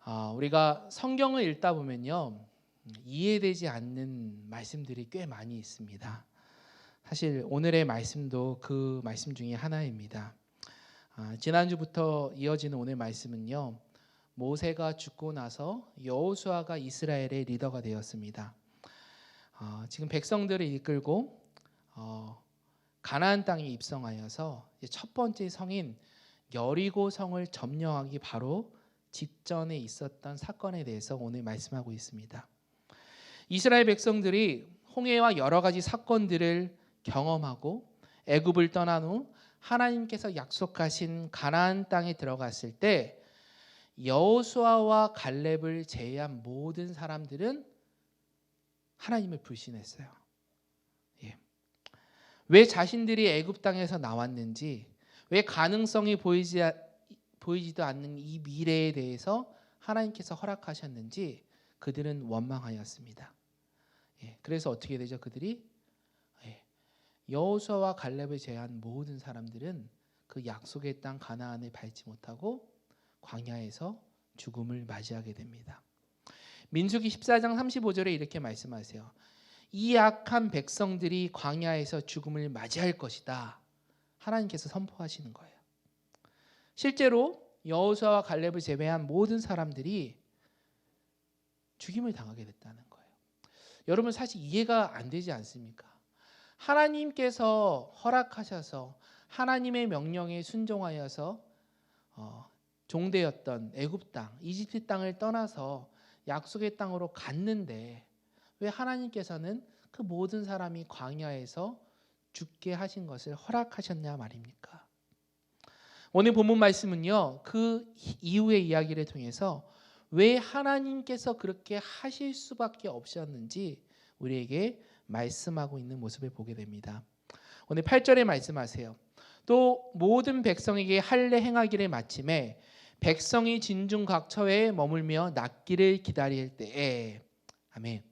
우리가 성경을 읽다 보면요, 이해되지 않는 말씀들이 꽤 많이 있습니다. 사실 오늘의 말씀도 그 말씀 중에 하나입니다. 지난주부터 이어지는 오늘 말씀은요, 모세가 죽고 나서 여호수아가 이스라엘의 리더가 되었습니다. 지금 백성들을 이끌고 가나안 땅에 입성하여서 첫 번째 성인 여리고 성을 점령하기 바로 직전에 있었던 사건에 대해서 오늘 말씀하고 있습니다. 이스라엘 백성들이 홍해와 여러 가지 사건들을 경험하고 애굽을 떠난 후 하나님께서 약속하신 가나안 땅에 들어갔을 때 여호수아와 갈렙을 제외한 모든 사람들은 하나님을 불신했어요. 왜 자신들이 애굽 땅에서 나왔는지, 왜 가능성이 보이지도 않는 이 미래에 대해서 하나님께서 허락하셨는지 그들은 원망하였습니다. 그래서 어떻게 되죠? 그들이 여호수아와 갈렙을 제외한 모든 사람들은 그 약속의 땅 가나안을 밟지 못하고 광야에서 죽음을 맞이하게 됩니다. 민수기 14장 35절에 이렇게 말씀하세요. 이 악한 백성들이 광야에서 죽음을 맞이할 것이다. 하나님께서 선포하시는 거예요. 실제로 여호수아와 갈렙을 제외한 모든 사람들이 죽임을 당하게 됐다는 거예요. 여러분, 사실 이해가 안 되지 않습니까? 하나님께서 허락하셔서 하나님의 명령에 순종하여서 종되었던 애굽 땅, 이집트 땅을 떠나서 약속의 땅으로 갔는데 왜 하나님께서는 그 모든 사람이 광야에서 죽게 하신 것을 허락하셨냐 말입니까? 오늘 본문 말씀은요, 그 이후의 이야기를 통해서 왜 하나님께서 그렇게 하실 수밖에 없었는지 우리에게 말씀하고 있는 모습을 보게 됩니다. 오늘 8절에 말씀하세요. 또 모든 백성에게 할례 행하기를 마침에 백성이 진중각처에 머물며 낫기를 기다릴 때에. 아멘.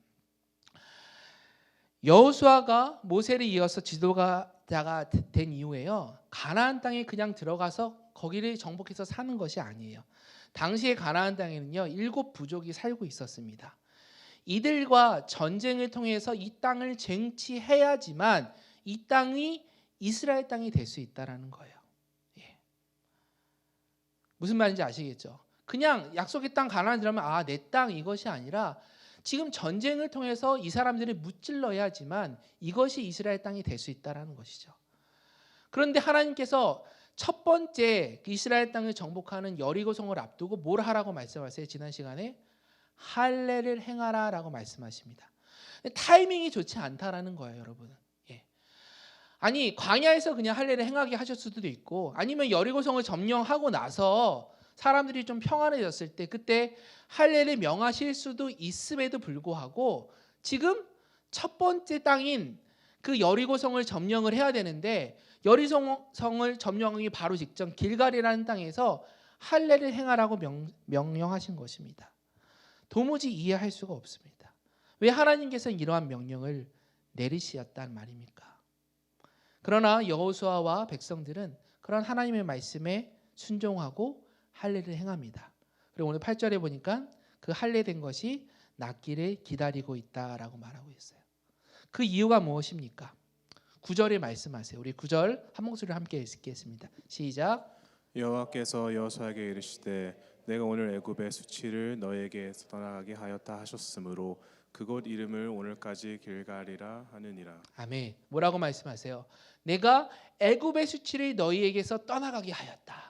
여호수아가 모세를 이어서 지도자가 된 이후에요, 가나안 땅에 그냥 들어가서 거기를 정복해서 사는 것이 아니에요. 당시에 가나안 땅에는요 7 부족이 살고 있었습니다. 이들과 전쟁을 통해서 이 땅을 쟁취해야지만 이 땅이 이스라엘 땅이 될 수 있다라는 거예요. 무슨 말인지 아시겠죠? 그냥 약속의 땅 가나안 들어가면 내 땅 이것이 아니라 지금 전쟁을 통해서 이 사람들을 무찔러야지만 이것이 이스라엘 땅이 될 수 있다라는 것이죠. 그런데 하나님께서 첫 번째 이스라엘 땅을 정복하는 여리고성을 앞두고 뭘 하라고 말씀하세요? 지난 시간에 할례를 행하라라고 말씀하십니다. 타이밍이 좋지 않다라는 거예요, 여러분. 아니, 광야에서 그냥 할례를 행하게 하셨을 수도 있고, 아니면 여리고성을 점령하고 나서 사람들이 좀 평안해졌을 때 그때 할례를 명하실 수도 있음에도 불구하고 지금 첫 번째 땅인 그 여리고성을 점령을 해야 되는데 여리고성을 점령하기 바로 직전 길갈이라는 땅에서 할례를 행하라고 명령하신 것입니다. 도무지 이해할 수가 없습니다. 왜 하나님께서 이러한 명령을 내리시었단 말입니까? 그러나 여호수아와 백성들은 그런 하나님의 말씀에 순종하고 할례를 행합니다. 그리고 오늘 8절에 보니까 그 할례된 것이 낫기를 기다리고 있다라고 말하고 있어요. 그 이유가 무엇입니까? 9절에 말씀하세요. 우리 9절 한 목소리로 함께 읽겠습니다. 시작. 여호와께서 여호수아에게 이르시되 내가 오늘 애굽의 수치를 너에게서 떠나가게 하였다 하셨으므로 그곳 이름을 오늘까지 길갈이라 하느니라. 아멘. 뭐라고 말씀하세요? 내가 애굽의 수치를 너희에게서 떠나가게 하였다.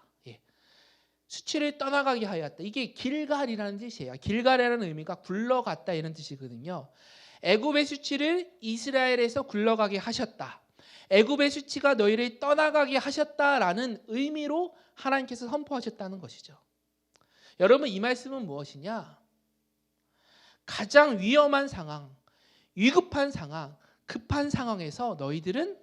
수치를 떠나가게 하였다. 이게 길갈이라는 뜻이에요. 길갈이라는 의미가 굴러갔다 이런 뜻이거든요. 애굽의 수치를 이스라엘에서 굴러가게 하셨다. 애굽의 수치가 너희를 떠나가게 하셨다라는 의미로 하나님께서 선포하셨다는 것이죠. 여러분, 이 말씀은 무엇이냐? 가장 위험한 상황, 위급한 상황, 급한 상황에서 너희들은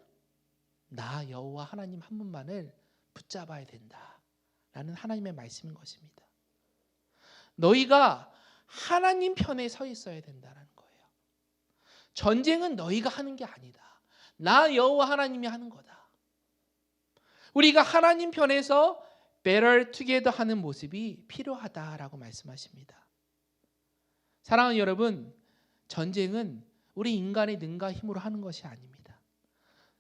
나 여호와 하나님 한 분만을 붙잡아야 된다라는 하나님의 말씀인 것입니다. 너희가 하나님 편에 서 있어야 된다는 거예요. 전쟁은 너희가 하는 게 아니다. 나 여호와 하나님이 하는 거다. 우리가 하나님 편에서 better together 하는 모습이 필요하다라고 말씀하십니다. 사랑하는 여러분, 전쟁은 우리 인간의 능과 힘으로 하는 것이 아닙니다.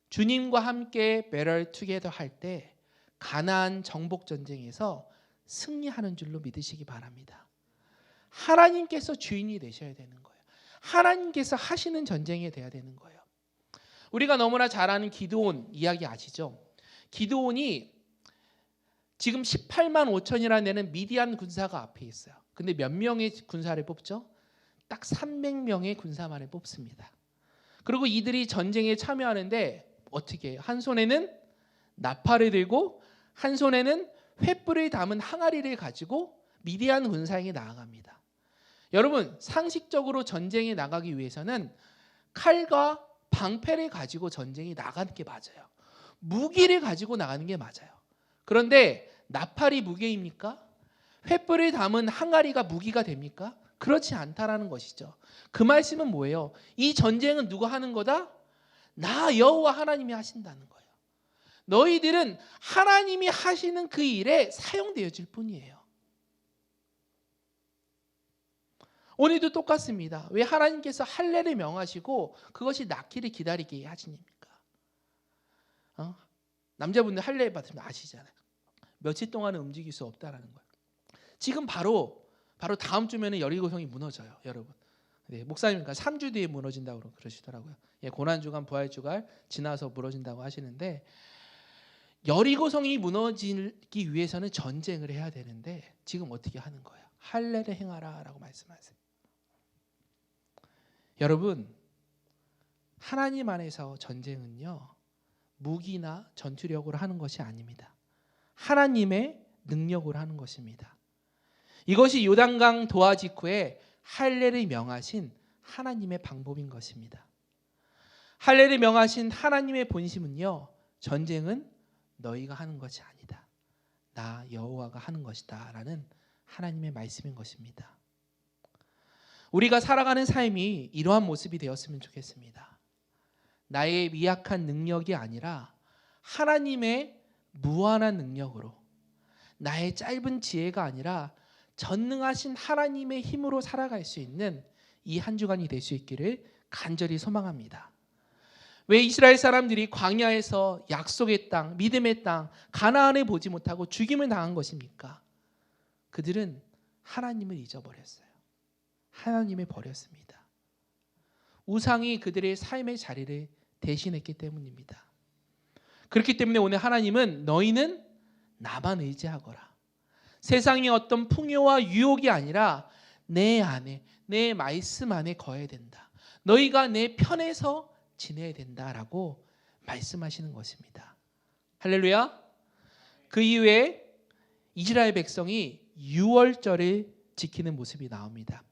주님과 함께 better together 할 때 가나안 정복 전쟁에서 승리하는 줄로 믿으시기 바랍니다. 하나님께서 주인이 되셔야 되는 거예요. 하나님께서 하시는 전쟁이 돼야 되는 거예요. 우리가 너무나 잘 아는 기드온 이야기 아시죠? 기드온이 지금 18만 5천이나 되는 미디안 군사가 앞에 있어요. 근데 몇 명의 군사를 뽑죠? 딱 300명의 군사만을 뽑습니다. 그리고 이들이 전쟁에 참여하는데 어떻게 해요? 한 손에는 나팔을 들고 한 손에는 횃불을 담은 항아리를 가지고 미디안 군사에게 나아갑니다. 여러분, 상식적으로 전쟁에 나가기 위해서는 칼과 방패를 가지고 전쟁에 나가는 게 맞아요. 무기를 가지고 나가는 게 맞아요. 그런데 나팔이 무게입니까? 횃불을 담은 항아리가 무기가 됩니까? 그렇지 않다라는 것이죠. 그 말씀은 뭐예요? 이 전쟁은 누가 하는 거다? 나 여호와 하나님이 하신다는 거예요. 너희들은 하나님이 하시는 그 일에 사용되어질 뿐이에요. 오늘도 똑같습니다. 왜 하나님께서 할례를 명하시고 그것이 낫기를 기다리게 하시니까? 남자분들 할례 받으면 아시잖아요. 며칠 동안은 움직일 수 없다라는 거예요. 지금 바로 다음 주면은 여리고성이 무너져요, 여러분. 네, 목사님과 3주 뒤에 무너진다고 그러시더라고요. 예, 고난주간 부활주간 지나서 무너진다고 하시는데 여리고성이 무너지기 위해서는 전쟁을 해야 되는데 지금 어떻게 하는 거예요? 할례를 행하라라고 말씀하세요. 여러분, 하나님 안에서 전쟁은요 무기나 전투력으로 하는 것이 아닙니다. 하나님의 능력으로 하는 것입니다. 이것이 요단강 도하 직후에 할례를 명하신 하나님의 방법인 것입니다. 할례를 명하신 하나님의 본심은요, 전쟁은 너희가 하는 것이 아니다. 나 여호와가 하는 것이다 라는 하나님의 말씀인 것입니다. 우리가 살아가는 삶이 이러한 모습이 되었으면 좋겠습니다. 나의 미약한 능력이 아니라 하나님의 무한한 능력으로, 나의 짧은 지혜가 아니라 전능하신 하나님의 힘으로 살아갈 수 있는 이 한 주간이 될 수 있기를 간절히 소망합니다. 왜 이스라엘 사람들이 광야에서 약속의 땅, 믿음의 땅, 가나안을 보지 못하고 죽임을 당한 것입니까? 그들은 하나님을 잊어버렸어요. 하나님을 버렸습니다. 우상이 그들의 삶의 자리를 대신했기 때문입니다. 그렇기 때문에 오늘 하나님은 너희는 나만 의지하거라. 세상의 어떤 풍요와 유혹이 아니라 내 안에, 내 말씀 안에 거해야 된다. 너희가 내 편에서 지내야 된다라고 말씀하시는 것입니다. 할렐루야. 그 이후에 이스라엘 백성이 유월절을 지키는 모습이 나옵니다.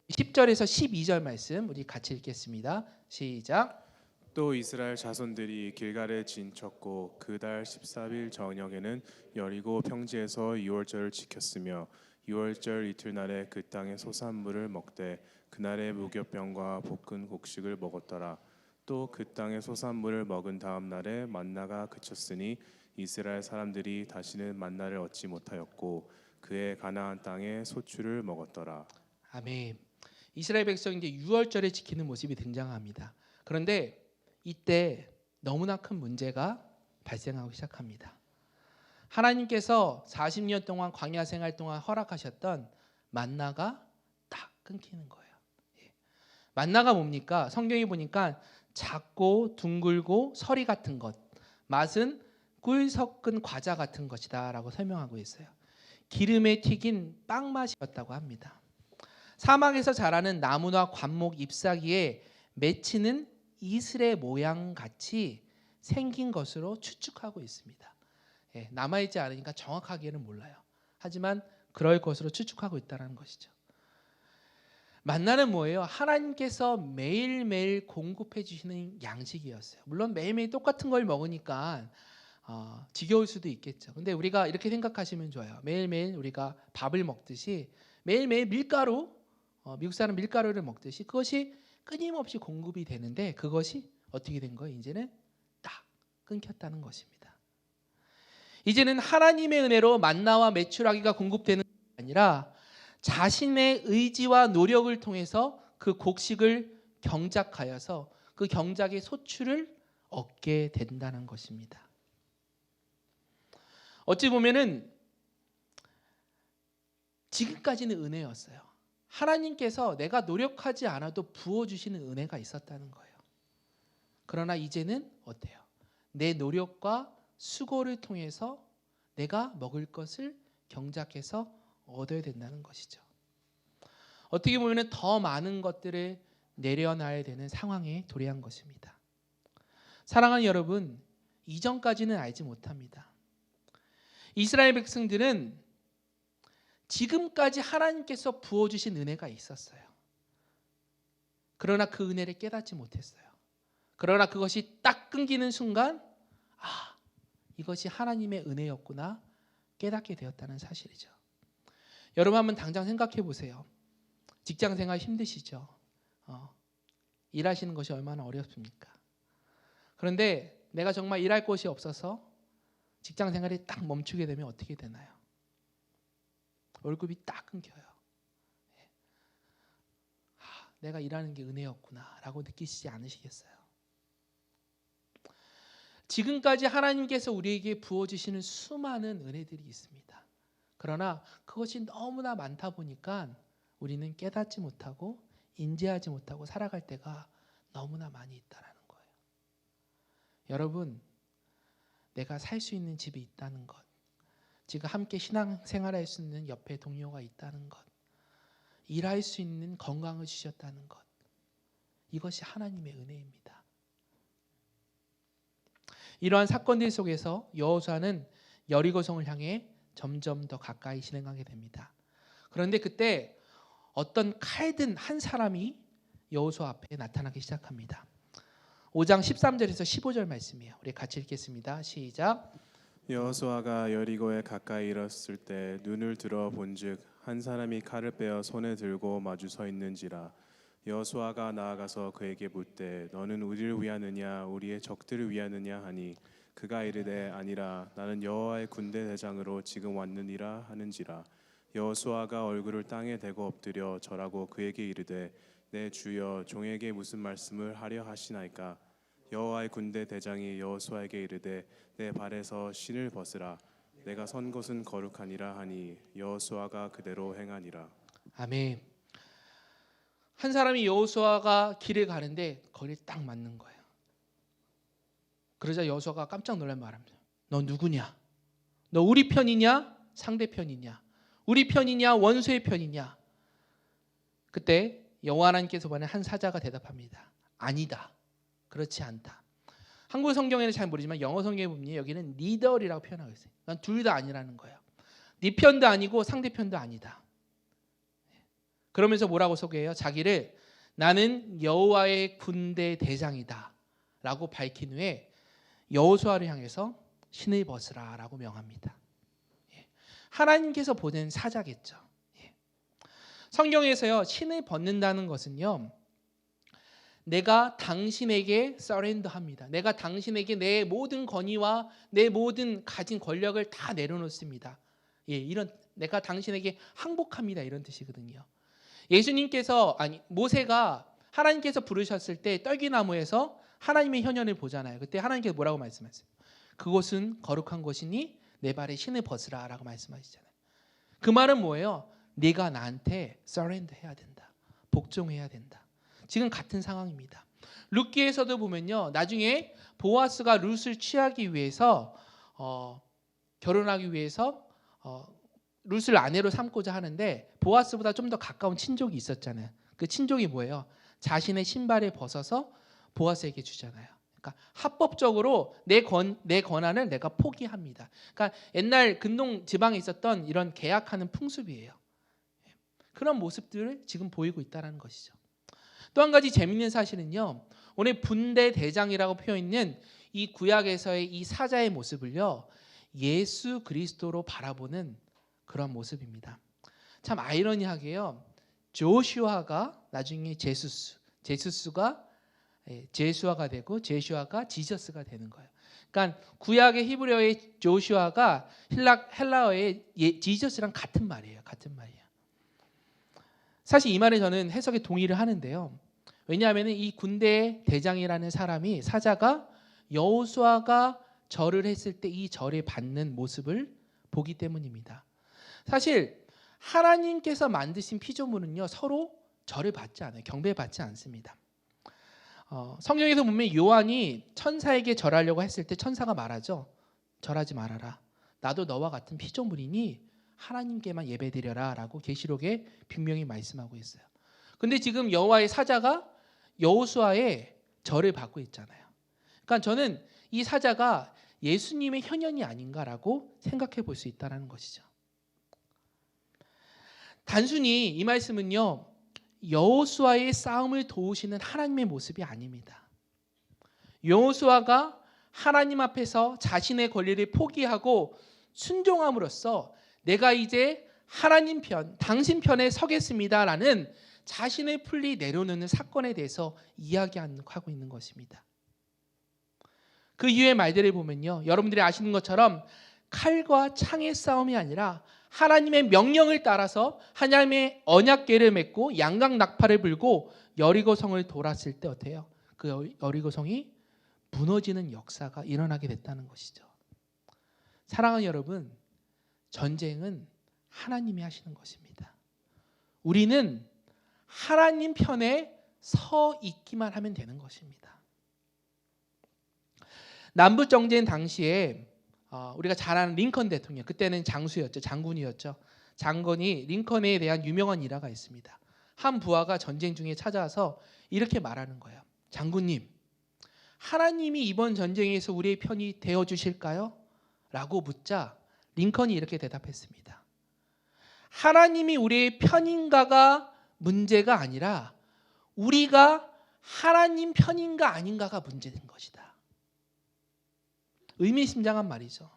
10절에서 12절 말씀 우리 같이 읽겠습니다. 시작. 또 이스라엘 자손들이 길갈에 진쳤고 그 달 14일 저녁에는 여리고 평지에서 유월절을 지켰으며 유월절 이튿날에 그 땅의 소산물을 먹되 그날의 무교병과 볶은 곡식을 먹었더라. 또 그 땅의 소산물을 먹은 다음 날에 만나가 그쳤으니 이스라엘 사람들이 다시는 만나를 얻지 못하였고 그의 가나안 땅에 소출을 먹었더라. 아멘. 이스라엘 백성이 이제 유월절을 지키는 모습이 등장합니다. 그런데 이때 너무나 큰 문제가 발생하기 시작합니다. 하나님께서 40년 동안 광야 생활 동안 허락하셨던 만나가 딱 끊기는 거예요. 만나가 뭡니까? 성경에 보니까 작고 둥글고 서리 같은 것, 맛은 꿀 섞은 과자 같은 것이다 라고 설명하고 있어요. 기름에 튀긴 빵 맛이었다고 합니다. 사막에서 자라는 나무나 관목 잎사귀에 맺히는 이슬의 모양 같이 생긴 것으로 추측하고 있습니다. 남아있지 않으니까 정확하게는 몰라요. 하지만 그럴 것으로 추측하고 있다는 것이죠. 만나는 뭐예요? 하나님께서 매일매일 공급해 주시는 양식이었어요. 물론 매일매일 똑같은 걸 먹으니까 지겨울 수도 있겠죠. 근데 우리가 이렇게 생각하시면 좋아요. 매일매일 우리가 밥을 먹듯이 매일매일 밀가루, 미국 사람 밀가루를 먹듯이 그것이 끊임없이 공급이 되는데 그것이 어떻게 된 거예요? 이제는 딱 끊겼다는 것입니다. 이제는 하나님의 은혜로 만나와 메추라기가 공급되는 게 아니라 자신의 의지와 노력을 통해서 그 곡식을 경작하여서 그 경작의 소출을 얻게 된다는 것입니다. 어찌 보면은 지금까지는 은혜였어요. 하나님께서 내가 노력하지 않아도 부어주시는 은혜가 있었다는 거예요. 그러나 이제는 어때요? 내 노력과 수고를 통해서 내가 먹을 것을 경작해서 얻어야 된다는 것이죠. 어떻게 보면 더 많은 것들을 내려놔야 되는 상황에 도래한 것입니다. 사랑하는 여러분, 이전까지는 알지 못합니다. 이스라엘 백성들은 지금까지 하나님께서 부어주신 은혜가 있었어요. 그러나 그 은혜를 깨닫지 못했어요. 그러나 그것이 딱 끊기는 순간 이것이 하나님의 은혜였구나 깨닫게 되었다는 사실이죠. 여러분 한번 당장 생각해 보세요. 직장생활 힘드시죠? 일하시는 것이 얼마나 어렵습니까? 그런데 내가 정말 일할 곳이 없어서 직장생활이 딱 멈추게 되면 어떻게 되나요? 월급이 딱 끊겨요. 내가 일하는 게 은혜였구나 라고 느끼시지 않으시겠어요? 지금까지 하나님께서 우리에게 부어주시는 수많은 은혜들이 있습니다. 그러나 그것이 너무나 많다 보니까 우리는 깨닫지 못하고 인지하지 못하고 살아갈 때가 너무나 많이 있다는 거예요. 여러분, 내가 살 수 있는 집이 있다는 것, 지금 함께 신앙생활할 수 있는 옆에 동료가 있다는 것, 일할 수 있는 건강을 주셨다는 것, 이것이 하나님의 은혜입니다. 이러한 사건들 속에서 여호수아는 여리고성을 향해 점점 더 가까이 진행하게 됩니다. 그런데 그때 어떤 칼든 한 사람이 여호수아 앞에 나타나기 시작합니다. 5장 13절에서 15절 말씀이에요. 우리 같이 읽겠습니다. 시작. 여호수아가 여리고에 가까이 이르렀을 때 눈을 들어 본즉 한 사람이 칼을 빼어 손에 들고 마주 서 있는지라. 여호수아가 나아가서 그에게 묻되 너는 우리를 위하느냐 우리의 적들을 위하느냐 하니 그가 이르되 아니라 나는 여호와의 군대 대장으로 지금 왔느니라 하는지라. 여호수아가 얼굴을 땅에 대고 엎드려 절하고 그에게 이르되 내 주여 종에게 무슨 말씀을 하려 하시나이까. 여호와의 군대 대장이 여호수아에게 이르되 내 발에서 신을 벗으라. 내가 선 곳은 거룩하니라 하니 여호수아가 그대로 행하니라. 아멘. 한 사람이 여호수아가 길을 가는데 거기를 딱 맞는 거예요. 그러자 여호수아가 깜짝 놀란 말합니다. 너 누구냐? 너 우리 편이냐? 상대 편이냐? 우리 편이냐? 원수의 편이냐? 그때 여호와 하나님께서 보낸 한 사자가 대답합니다. 아니다. 그렇지 않다. 한국 성경에는 잘 모르지만 영어 성경에 보면 여기는 니더리라고 표현하고 있어요. 난 둘 다 아니라는 거예요. 네 편도 아니고 상대 편도 아니다. 그러면서 뭐라고 소개해요? 자기를 나는 여호와의 군대 대장이다 라고 밝힌 후에 여호수아를 향해서 신을 벗으라 라고 명합니다. 하나님께서 보낸 사자겠죠. 성경에서요, 신을 벗는다는 것은요, 내가 당신에게 서렌더합니다. 내가 당신에게 내 모든 권위와 내 모든 가진 권력을 다 내려놓습니다. 이런 내가 당신에게 항복합니다. 이런 뜻이거든요. 예수님께서 모세가 하나님께서 부르셨을 때 떨기나무에서 하나님의 현현을 보잖아요. 그때 하나님께서 뭐라고 말씀하세요? 그곳은 거룩한 곳이니 내 발에 신을 벗으라라고 말씀하시잖아요. 그 말은 뭐예요? 네가 나한테 서렌더 해야 된다. 복종해야 된다. 지금 같은 상황입니다. 룻기에서도 보면요, 나중에 보아스가 룻을 취하기 위해서 결혼하기 위해서 룻을 아내로 삼고자 하는데 보아스보다 좀 더 가까운 친족이 있었잖아요. 그 친족이 뭐예요? 자신의 신발을 벗어서 보아스에게 주잖아요. 그러니까 합법적으로 내 권한을 내가 포기합니다. 그러니까 옛날 근동 지방에 있었던 이런 계약하는 풍습이에요. 그런 모습들을 지금 보이고 있다는 것이죠. 또 한 가지 재미있는 사실은요, 오늘 분대 대장이라고 표현있는 이 구약에서의 이 사자의 모습을요, 예수 그리스도로 바라보는 그런 모습입니다. 참 아이러니하게요, 조슈아가 나중에 제수스가 제수아가 되고 제슈아가 지저스가 되는 거예요. 그러니까 구약의 히브리어의 조슈아가 헬라어의 지저스랑 같은 말이에요. 같은 말이에요. 사실 이 말에 저는 해석에 동의를 하는데요. 왜냐하면 이 군대의 대장이라는 사람이 사자가 여호수아가 절을 했을 때 이 절에 받는 모습을 보기 때문입니다. 사실 하나님께서 만드신 피조물은요 서로 절을 받지 않아요. 경배받지 않습니다. 성경에서 보면 요한이 천사에게 절하려고 했을 때 천사가 말하죠. 절하지 말아라. 나도 너와 같은 피조물이니 하나님께만 예배드려라 라고 계시록에 분명히 말씀하고 있어요. 근데 지금 여호와의 사자가 여호수아의 절을 받고 있잖아요. 그러니까 저는 이 사자가 예수님의 현현이 아닌가라고 생각해 볼 수 있다는 것이죠. 단순히 이 말씀은요 여호수아의 싸움을 도우시는 하나님의 모습이 아닙니다. 여호수아가 하나님 앞에서 자신의 권리를 포기하고 순종함으로써 내가 이제 하나님 편, 당신 편에 서겠습니다라는 자신의 풀리 내려놓는 사건에 대해서 이야기하고 있는 것입니다. 그 이후의 말들을 보면요 여러분들이 아시는 것처럼 칼과 창의 싸움이 아니라 하나님의 명령을 따라서 하나님의 언약궤를 맺고 양각 낙파를 불고 여리고성을 돌았을 때 어때요? 그 여리고성이 무너지는 역사가 일어나게 됐다는 것이죠. 사랑하는 여러분, 전쟁은 하나님이 하시는 것입니다. 우리는 하나님 편에 서 있기만 하면 되는 것입니다. 남북정전 당시에 우리가 잘 아는 링컨 대통령, 그때는 장수였죠. 장군이었죠. 장군이 링컨에 대한 유명한 일화가 있습니다. 한 부하가 전쟁 중에 찾아와서 이렇게 말하는 거예요. 장군님, 하나님이 이번 전쟁에서 우리의 편이 되어주실까요? 라고 묻자 링컨이 이렇게 대답했습니다. 하나님이 우리의 편인가가 문제가 아니라 우리가 하나님 편인가 아닌가가 문제된 것이다. 의미심장한 말이죠.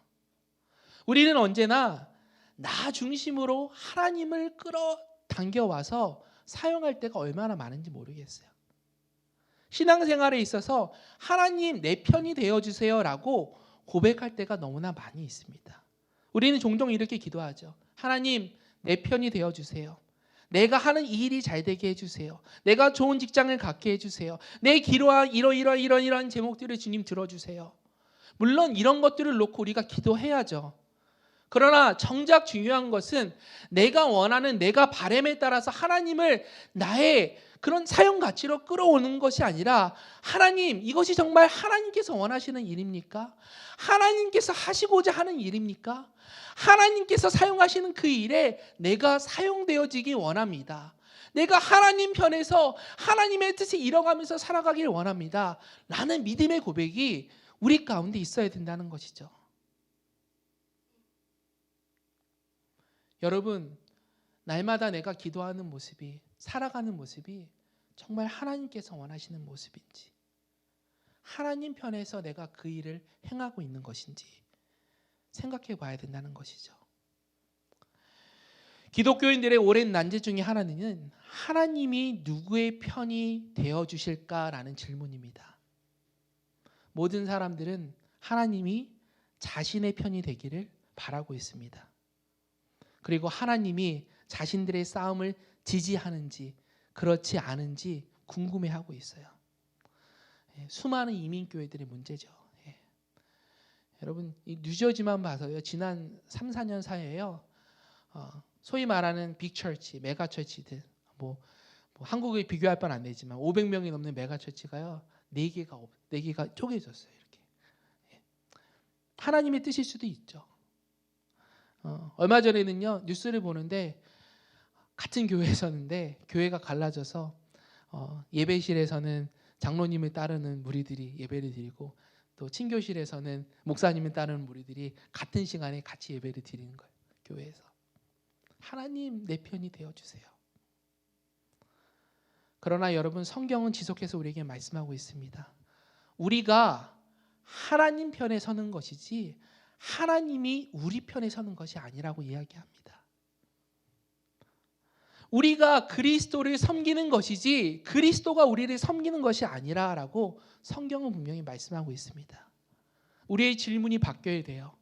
우리는 언제나 나 중심으로 하나님을 끌어당겨와서 사용할 때가 얼마나 많은지 모르겠어요. 신앙생활에 있어서 하나님 내 편이 되어주세요라고 고백할 때가 너무나 많이 있습니다. 우리는 종종 이렇게 기도하죠. 하나님 내 편이 되어주세요. 내가 하는 이 일이 잘 되게 해주세요. 내가 좋은 직장을 갖게 해주세요. 내 기도와 이런 제목들을 주님 들어주세요. 물론 이런 것들을 놓고 우리가 기도해야죠. 그러나 정작 중요한 것은 내가 원하는 내가 바람에 따라서 하나님을 나의 그런 사용 가치로 끌어오는 것이 아니라 하나님 이것이 정말 하나님께서 원하시는 일입니까? 하나님께서 하시고자 하는 일입니까? 하나님께서 사용하시는 그 일에 내가 사용되어지기 원합니다. 내가 하나님 편에서 하나님의 뜻을 이뤄가면서 살아가길 원합니다. 라는 믿음의 고백이 우리 가운데 있어야 된다는 것이죠. 여러분, 날마다 내가 기도하는 모습이, 살아가는 모습이 정말 하나님께서 원하시는 모습인지, 하나님 편에서 내가 그 일을 행하고 있는 것인지 생각해 봐야 된다는 것이죠. 기독교인들의 오랜 난제 중에 하나는 하나님이 누구의 편이 되어주실까라는 질문입니다. 모든 사람들은 하나님이 자신의 편이 되기를 바라고 있습니다. 그리고 하나님이 자신들의 싸움을 지지하는지 그렇지 않은지 궁금해하고 있어요. 수많은 이민교회들의 문제죠. 여러분 이 뉴저지만 봐서요. 지난 3, 4년 사이에요. 소위 말하는 빅처치, 메가처치들 뭐 한국에 비교할 바는 안 되지만 500명이 넘는 메가처치가요. 4개가 쪼개졌어요. 이렇게. 하나님의 뜻일 수도 있죠. 얼마 전에는요. 뉴스를 보는데 같은 교회에서는데 교회가 갈라져서 예배실에서는 장로님을 따르는 무리들이 예배를 드리고 또 친교실에서는 목사님을 따르는 무리들이 같은 시간에 같이 예배를 드리는 거예요. 교회에서. 하나님 내 편이 되어주세요. 그러나 여러분 성경은 지속해서 우리에게 말씀하고 있습니다. 우리가 하나님 편에 서는 것이지 하나님이 우리 편에 서는 것이 아니라고 이야기합니다. 우리가 그리스도를 섬기는 것이지 그리스도가 우리를 섬기는 것이 아니라라고 성경은 분명히 말씀하고 있습니다. 우리의 질문이 바뀌어야 돼요.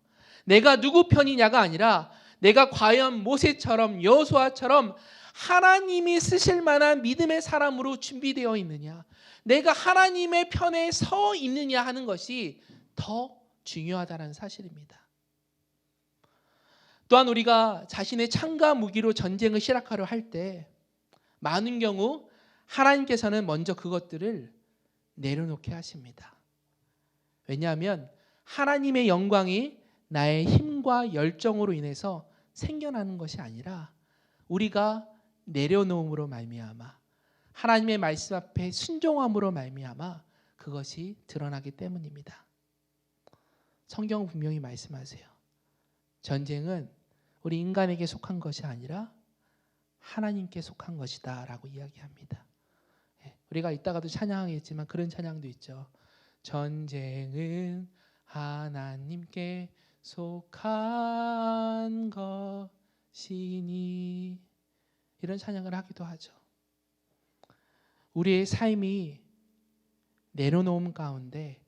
내가 누구 편이냐가 아니라 내가 과연 모세처럼 여호수아처럼 하나님이 쓰실 만한 믿음의 사람으로 준비되어 있느냐, 내가 하나님의 편에 서 있느냐 하는 것이 더 중요하다는 사실입니다. 또한 우리가 자신의 창과 무기로 전쟁을 시작하려 할 때 많은 경우 하나님께서는 먼저 그것들을 내려놓게 하십니다. 왜냐하면 하나님의 영광이 나의 힘과 열정으로 인해서 생겨나는 것이 아니라 우리가 내려놓음으로 말미암아 하나님의 말씀 앞에 순종함으로 말미암아 그것이 드러나기 때문입니다. 성경은 분명히 말씀하세요. 전쟁은 우리 인간에게 속한 것이 아니라 하나님께 속한 것이다 라고 이야기합니다. 우리가 이따가도 찬양하겠지만 그런 찬양도 있죠. 전쟁은 하나님께 속한 것이니, 이런 찬양을 하기도 하죠. 우리의 삶이 내려놓음 가운데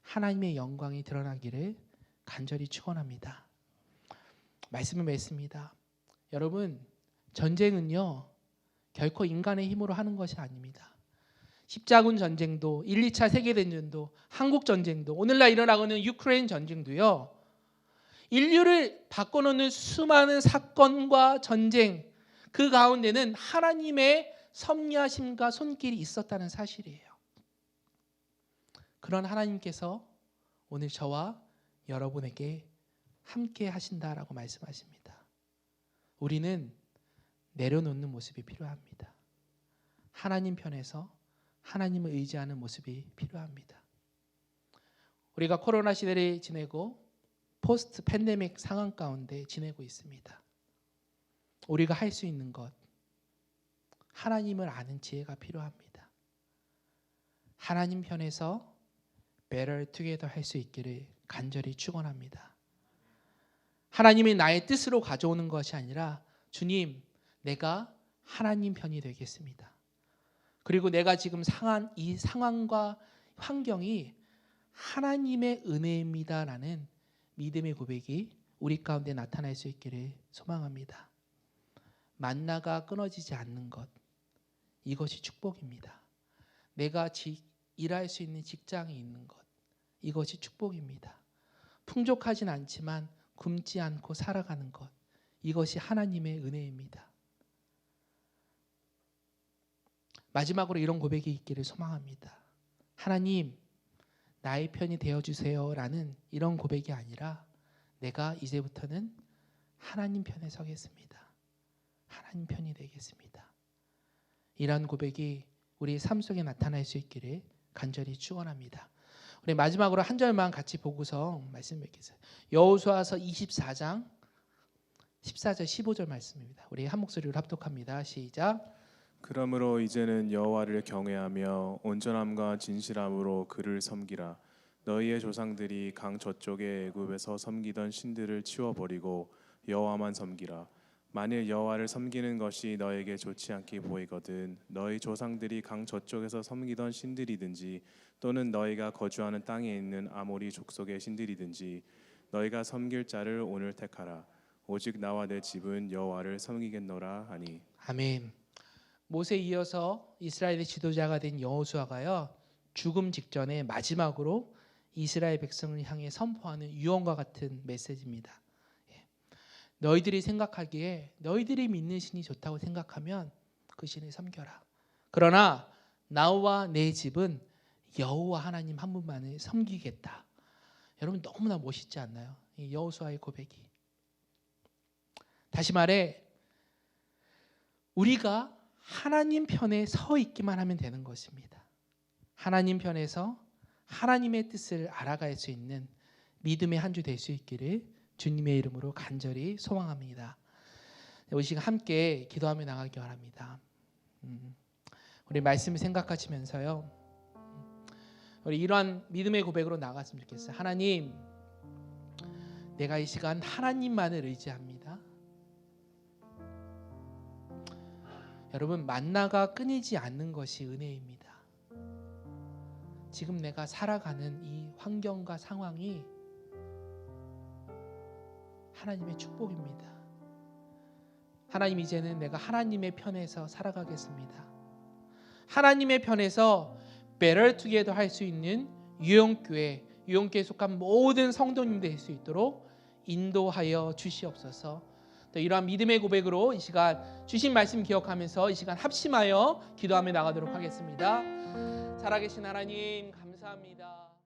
하나님의 영광이 드러나기를 간절히 축원합니다. 말씀을 맺습니다. 여러분, 전쟁은요 결코 인간의 힘으로 하는 것이 아닙니다. 십자군 전쟁도 1, 2차 세계대전도 한국 전쟁도 오늘날 일어나고 있는 유크레인 전쟁도요, 인류를 바꿔놓는 수많은 사건과 전쟁, 그 가운데는 하나님의 섭리하심과 손길이 있었다는 사실이에요. 그런 하나님께서 오늘 저와 여러분에게 함께 하신다라고 말씀하십니다. 우리는 내려놓는 모습이 필요합니다. 하나님 편에서 하나님을 의지하는 모습이 필요합니다. 우리가 코로나 시대를 지내고 포스트 팬데믹 상황 가운데 지내고 있습니다. 우리가 할 수 있는 것, 하나님을 아는 지혜가 필요합니다. 하나님 편에서 better together 할 수 있기를 간절히 축원합니다. 하나님이 나의 뜻으로 가져오는 것이 아니라 주님, 내가 하나님 편이 되겠습니다. 그리고 내가 지금 상한 이 상황과 환경이 하나님의 은혜입니다라는 믿음의 고백이 우리 가운데 나타날 수 있기를 소망합니다. 만나가 끊어지지 않는 것, 이것이 축복입니다. 내가 일할 수 있는 직장이 있는 것, 이것이 축복입니다. 풍족하진 않지만 굶지 않고 살아가는 것, 이것이 하나님의 은혜입니다. 마지막으로 이런 고백이 있기를 소망합니다. 하나님, 나의 편이 되어주세요 라는 이런 고백이 아니라 내가 이제부터는 하나님 편에 서겠습니다. 하나님 편이 되겠습니다. 이런 고백이 우리의 삶 속에 나타날 수 있기를 간절히 축원합니다. 우리 마지막으로 한 절만 같이 보고서 말씀 맺겠습니다. 여호수아서 24장 14절 15절 말씀입니다. 우리 한 목소리로 합독합니다. 시작. 그러므로 이제는 여호와를 경외하며 온전함과 진실함으로 그를 섬기라. 너희의 조상들이 강 저쪽의 애굽에서 섬기던 신들을 치워버리고 여호와만 섬기라. 만일 여호와를 섬기는 것이 너에게 좋지 않게 보이거든 너희 조상들이 강 저쪽에서 섬기던 신들이든지 또는 너희가 거주하는 땅에 있는 아모리 족속의 신들이든지 너희가 섬길 자를 오늘 택하라. 오직 나와 내 집은 여호와를 섬기겠노라 하니. 아멘. 모세에 이어서 이스라엘의 지도자가 된 여호수아가요, 죽음 직전에 마지막으로 이스라엘 백성을 향해 선포하는 유언과 같은 메시지입니다. 너희들이 생각하기에 너희들이 믿는 신이 좋다고 생각하면 그 신을 섬겨라. 그러나 나와 내 집은 여호와 하나님 한 분만을 섬기겠다. 여러분 너무나 멋있지 않나요? 이 여호수아의 고백이. 다시 말해 우리가 하나님 편에 서 있기만 하면 되는 것입니다. 하나님 편에서 하나님의 뜻을 알아갈 수 있는 믿음의 한 주 될 수 있기를 주님의 이름으로 간절히 소망합니다. 우리 시간 함께 기도하며 나가기 바랍니다. 우리 말씀을 생각하시면서요, 우리 이러한 믿음의 고백으로 나갔으면 좋겠어요. 하나님, 내가 이 시간 하나님만을 의지합니다. 여러분, 만나가 끊이지 않는 것이 은혜입니다. 지금 내가 살아가는 이 환경과 상황이 하나님의 축복입니다. 하나님, 이제는 내가 하나님의 편에서 살아가겠습니다. 하나님의 편에서 better together 할 수 있는 유용교회에 속한 모든 성도님들 될 수 있도록 인도하여 주시옵소서. 또 이러한 믿음의 고백으로 이 시간 주신 말씀 기억하면서 이 시간 합심하여 기도하며 나가도록 하겠습니다. 살아계신 하나님 감사합니다.